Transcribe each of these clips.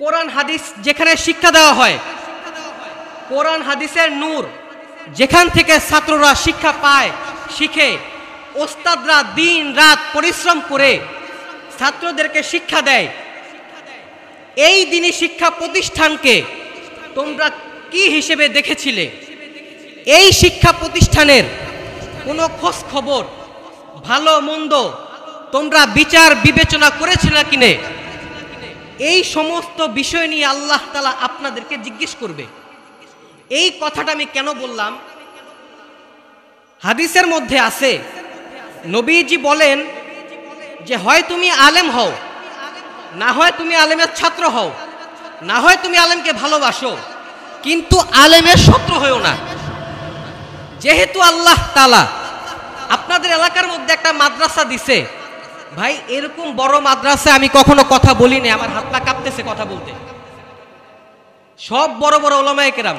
কোরআন হাদিস যেখানে শিক্ষা দেওয়া হয়, কোরআন হাদিসের নূর যেখান থেকে ছাত্ররা শিক্ষা পায়, শিখে, ওস্তাদরা দিন রাত পরিশ্রম করে ছাত্রদেরকে শিক্ষা দেয়, এই দিনই শিক্ষা প্রতিষ্ঠানকে তোমরা কি হিসেবে দেখেছিলে? এই শিক্ষা প্রতিষ্ঠানের কোনো খোঁজ খবর, ভালো মন্দ তোমরা বিচার বিবেচনা করেছিলে কিনে? এই সমস্ত বিষয় নিয়ে আল্লাহ তাআলা আপনাদেরকে জিজ্ঞেস করবে। এই কথাটা আমি কেন বললাম? হাদিসের মধ্যে আছে, নবীজি বলেন যে হয় তুমি আলেম হও, না হয় তুমি আলেমের ছাত্র হও, না হয় তুমি আলেমকে ভালোবাসো, কিন্তু আলেমের শত্রু হও না। যেহেতু আল্লাহ তাআলা আপনাদের এলাকার মধ্যে একটা মাদ্রাসা দিছে, ভাই এরকম বড় মাদ্রাসা আমি কখনো কথা বলিনি, আমার হাত পা কাঁপতেছে কথা বলতে। সব বড় বড় উলামায়ে কেরাম,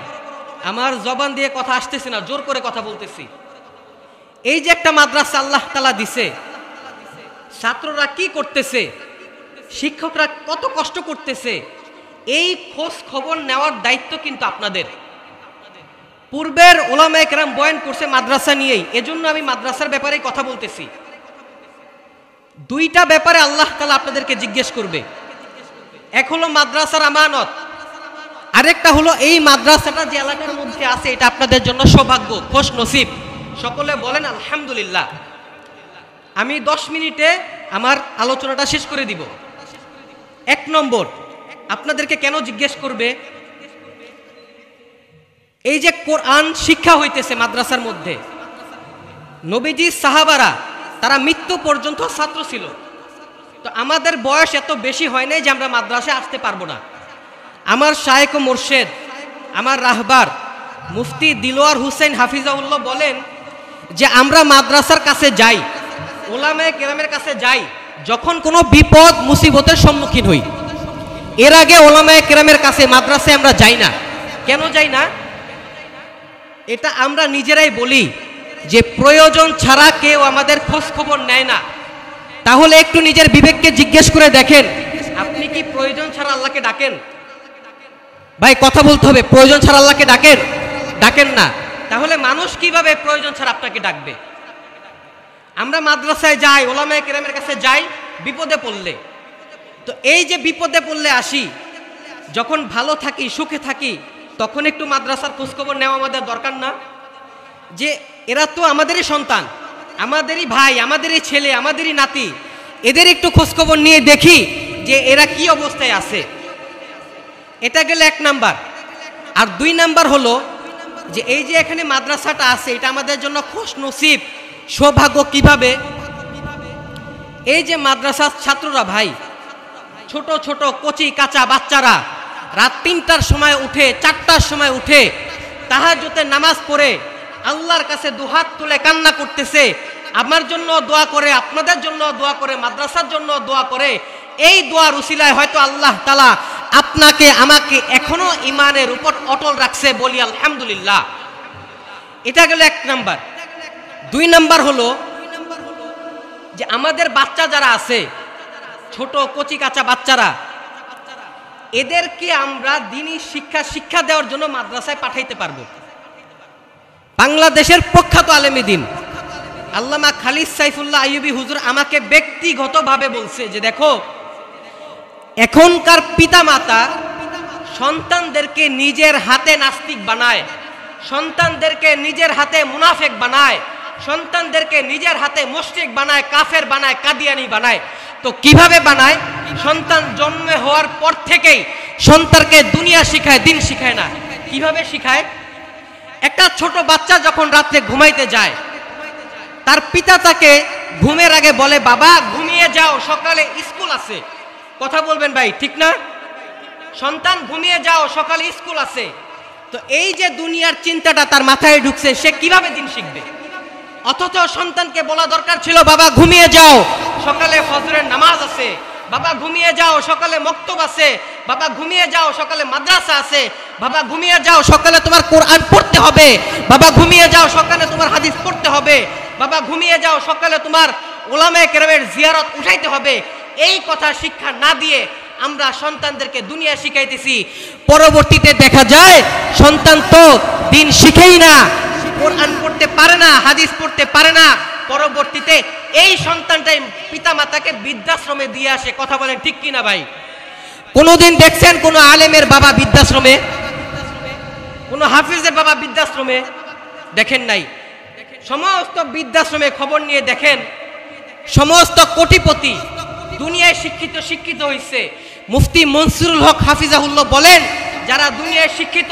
আমার জবান দিয়ে কথা আসতেছে না, জোর করে কথা বলতেছি। এই যে একটা মাদ্রাসা আল্লাহ তাআলা দিছে, ছাত্ররা কি করতেছে, শিক্ষকরা কত কষ্ট করতেছে, এই খোঁজ খবর নেওয়ার দায়িত্ব কিন্তু আপনাদের। পূর্বের উলামায়ে কেরাম বয়ান করছে মাদ্রাসা নিয়েই, এজন্য আমি মাদ্রাসার ব্যাপারেই কথা বলতেছি। দুইটা ব্যাপারে আল্লাহ তাআলা আপনাদেরকে জিজ্ঞেস করবে। এক হলো মাদ্রাসার আমানত, আরেকটা হলো এই মাদ্রাসাটা যে এলাকার মধ্যে আছে এটা আপনাদের জন্য সৌভাগ্য, খুশ নসিব। সকলে বলেন আলহামদুলিল্লাহ। আমি 10 মিনিটে আমার আলোচনাটা শেষ করে দিব। এক নম্বর, আপনাদেরকে কেন জিজ্ঞেস করবে? এই যে কোরআন শিক্ষা হইতেছে মাদ্রাসার মধ্যে, নবীজি সাহাবারা তারা মৃত্যু পর্যন্ত ছাত্র ছিল। তো আমাদের বয়স এত বেশি হয় নাই যে আমরা মাদ্রাসায় আসতে পারবো না। আমার শায়েখ ও মুর্শেদ, আমার রাহবার মুফতি দিলওয়ার হুসেন হাফিজাউল্লাহ বলেন যে আমরা মাদ্রাসার কাছে যাই, উলামায়ে কেরামের কাছে যাই যখন কোনো বিপদ মুসিবতের সম্মুখীন হই। এর আগে উলামায়ে কেরামের কাছে মাদ্রাসায় আমরা যাই না। কেন যাই না? এটা আমরা নিজেরাই বলি যে প্রয়োজন ছাড়া কেউ আমাদের খোঁজ খবর নেয় না। তাহলে একটু নিজের বিবেককে জিজ্ঞেস করে দেখেন, আপনি কি প্রয়োজন ছাড়া আল্লাহকে ডাকেন? ভাই কথা বলতে হবে, প্রয়োজন ছাড়া আল্লাহকে ডাকেন? ডাকেন না। তাহলে মানুষ কিভাবে প্রয়োজন ছাড়া আপনাকে ডাকবে? আমরা মাদ্রাসায় যাই, উলামায়ে কেরামের কাছে যাই বিপদে পড়লে। তো এই যে বিপদে পড়লে আসি, যখন ভালো থাকি, সুখে থাকি, তখন একটু মাদ্রাসার খোঁজখবর নেওয়া আমাদের দরকার না? যে এরা তো আমাদেরই সন্তান, আমাদেরই ভাই, আমাদেরই ছেলে, আমাদেরই নাতি, এদের একটু খোঁজখবর নিয়ে দেখি যে এরা কি অবস্থায় আছে। এটা গেলে 1 নাম্বার। আর 2 নাম্বার হলো যে এই যে এখানে মাদ্রাসাটা আছে, এটা আমাদের জন্য খুশ নসিব, সৌভাগ্য। কিভাবে? এই যে মাদ্রাসার ছাত্ররা ভাই, ছোট ছোট কচি কাঁচা বাচ্চারা রাত 3টার সময় উঠে, 4টার সময় উঠে তাহাজ্জুদের নামাজ পড়ে আল্লাহর কাছে দুহাত তুলে কান্না করতেছে, আমার জন্য দোয়া করে, আপনাদের জন্য দোয়া করে, মাদ্রাসার জন্য দোয়া করে। এই দোয়ার উসিলায় হয়তো আল্লাহ তাআলা আপনাকে আমাকে এখনো ইমানের উপর অটল রাখছে, বলি আলহামদুলিল্লাহ। এটা গেল 1 নাম্বার। 2 নাম্বার হলো যে আমাদের বাচ্চা যারা আছে, ছোট কচি কাঁচা বাচ্চারা, এদেরকে আমরা দ্বীনি শিক্ষা দেওয়ার জন্য মাদ্রাসায় পাঠাইতে পারবো। বাংলাদেশের প্রখ্যাত আলেমে দ্বীন আল্লামা খালিদ সাইফুল্লাহ আইয়ুবী হুজুর আমাকে ব্যক্তিগতভাবে বলছে যে দেখো, এখনকার পিতামাতা সন্তানদেরকে নিজের হাতে নাস্তিক বানায়, সন্তানদেরকে নিজের হাতে মুনাফেক বানায়, সন্তানদেরকে নিজের হাতে মুশরিক বানায়, কাফের বানায়, কাদিয়ানি বানায়। তো কিভাবে বানায়? সন্তান জন্ম হওয়ার পর থেকেই সন্তানকে দুনিয়া শিখায়, দিন শিখায় না। কিভাবে শিখায়? একটা ছোট বাচ্চা যখন রাত্রে ঘুমাইতে যায়, তার পিতা তাকে ঘুমের আগে বলে, বাবা ঘুমিয়ে যাও, সকালে স্কুল আছে। কথা বলবেন ভাই, ঠিক না? সন্তান ঘুমিয়ে যাও, সকালে স্কুল আছে। তো এই যে দুনিয়ার চিন্তাটা তার মাথায় ঢুকছে, সে কিভাবে দিন শিখবে? অথচ সন্তানকে বলা দরকার ছিল, বাবা ঘুমিয়ে যাও, সকালে ফজরের নামাজ আছে, বাবা ঘুমিয়ে যাও, সকালে মক্তব আছে, বাবা ঘুমিয়ে যাও, সকালে মাদ্রাসা আছে, বাবা ঘুমিয়ে যাও, সকালে তোমার কোরআন পড়তে হবে, বাবা ঘুমিয়ে যাও, সকালে তোমার হাদিস পড়তে হবে, বাবা ঘুমিয়ে যাও, সকালে তোমার উলামায়ে কেরামের জিয়ারত উঠাইতে হবে। এই কথা শিক্ষা না দিয়ে আমরা সন্তানদেরকে দুনিয়া শিখাইতেছি, পরবর্তীতে দেখা যায় সন্তান তো দিন শিখেই না, কোরআন পড়তে পারে না, হাদিস পড়তে পারে না, পরবর্তীতে এই সন্তানটাই পিতামাতাকে বৃদ্ধাশ্রমে দিয়ে আসে। কথা বলেন ঠিক কিনা ভাই? কোনোদিন দেখছেন কোনো আলেমের বাবা বৃদ্ধাশ্রমে, কোনো হাফিজের বাবা বৃদ্ধাশ্রমে? দেখেন নাই। সমস্ত বৃদ্ধাশ্রমে খবর নিয়ে দেখেন, সমস্ত কোটিপতি দুনিয়ায় শিক্ষিত হয়েছে। মুফতি মনসুরুল হক হাফিজাহুল্লাহ বলেন, যারা দুনিয়ায় শিক্ষিত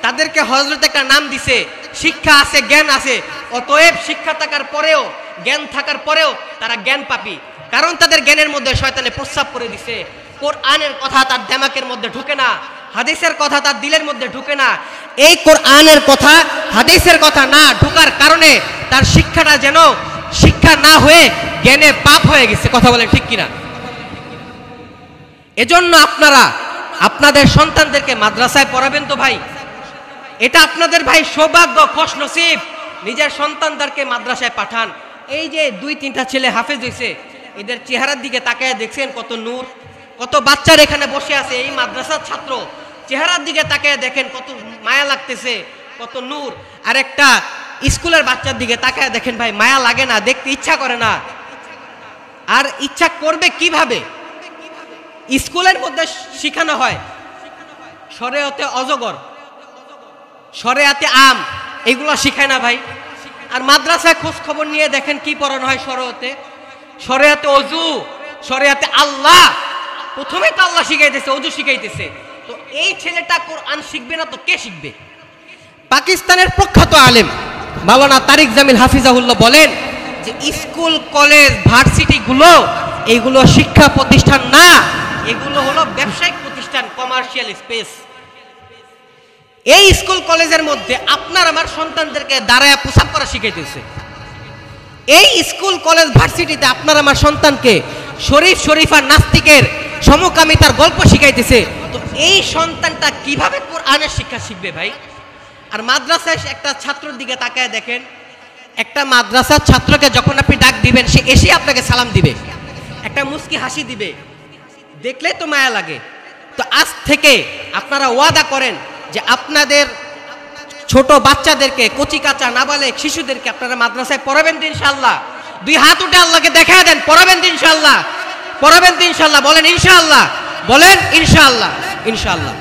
তাদেরকে হযরত একটা নাম দিছে, শিক্ষা আছে, জ্ঞান আছে। অতএব শিক্ষা থাকার পরেও, জ্ঞান থাকার পরেও তারা জ্ঞান পাপী, কারণ তাদের জ্ঞানের মধ্যে শয়তানে প্রস্রাব করে দিছে। কোরআনের কথা তার দিমাগের মধ্যে ঢুকে না, হাদিসের কথা তার দিলের মধ্যে ঢুকে না। এই কোরআনের কথা, হাদিসের কথা না ঢোকার কারণে তার শিক্ষাটা যেন শিক্ষা না হয়ে জ্ঞানে পাপ হয়ে গেছে। কথা বলেন ঠিক কিনা? এজন্য আপনারা আপনাদের সন্তানদেরকে মাদ্রাসায় পড়াবেন তো ভাই, এটা আপনাদের ভাই সৌভাগ্য, খুশনসিব। নিজের সন্তানদেরকে মাদ্রাসায় পাঠান। এই যে 2-3টা ছেলে হাফেজ হয়েছে, এদের চেহারার দিকে তাকায় দেখছেন কত নূর, কত বাচ্চার এখানে বসে আছে এই মাদ্রাসার ছাত্র, চেহারার দিকে তাকায় দেখেন কত মায়া লাগতেছে, কত নূর। আর একটা স্কুলের বাচ্চার দিকে তাকায় দেখেন ভাই, মায়া লাগে না, দেখতে ইচ্ছা করে না। আর ইচ্ছা করবে কিভাবে? স্কুলের মধ্যে শিখানো হয় শরিয়তে অজগর, শরিয়াতে আম, এগুলো শিখায় না ভাই। আর মাদ্রাসায় খোঁজ খবর নিয়ে দেখেন কি পড়ানো হয় শরিয়তে, শরিয়াতে অজু, শরিয়াতে আল্লাহ। প্রথমে তো আল্লাহ শিখাইতেছে, অজু শিখাইতেছে। তো এই ছেলেটা কোরআন শিখবে না তো কে শিখবে? পাকিস্তানের প্রখ্যাত আলেম মাওলানা তারিক জামিল হাফিজাহুল্লাহ বলেন যে স্কুল, কলেজ, ভার্সিটি গুলো এইগুলো শিক্ষা প্রতিষ্ঠান না, এগুলো হলো ব্যবসায়িক প্রতিষ্ঠান, কমার্শিয়াল স্পেস। এই স্কুল কলেজের মধ্যে আপনার আমার সন্তানদেরকে দাঁড়ায় প্রসাব করা শিখাইতেছে। এই স্কুল কলেজ ভার্সিটিতে আপনার আমার সন্তানকে শরীফ শরীফা নাস্তিকের সমকামিতার গল্প শিখাইতেছে। তো এই সন্তানটা কিভাবে কোরআনের শিক্ষা শিখবে ভাই? আর মাদ্রাসায় একটা ছাত্রের দিকে তাকায় দেখেন, একটা মাদ্রাসার ছাত্রকে যখন আপনি ডাক দিবেন, সে এসে আপনাকে সালাম দিবে, একটা মুস্কি হাসি দিবে, দেখলে তো মায়া লাগে। তো আজ থেকে আপনারা ওয়াদা করেন যে আপনাদের ছোট বাচ্চাদেরকে, কচি কাঁচা নাবালেক শিশুদেরকে আপনারা মাদ্রাসায় পড়াবেন তো ইনশাআল্লাহ। 2 হাত উঠে আল্লাহকে দেখা দেন, পড়াবেন তো ইনশাআল্লাহ, পড়াবেন তো ইনশাআল্লাহ। বলেন ইনশাআল্লাহ, বলেন ইনশাআল্লাহ, ইনশাআল্লাহ।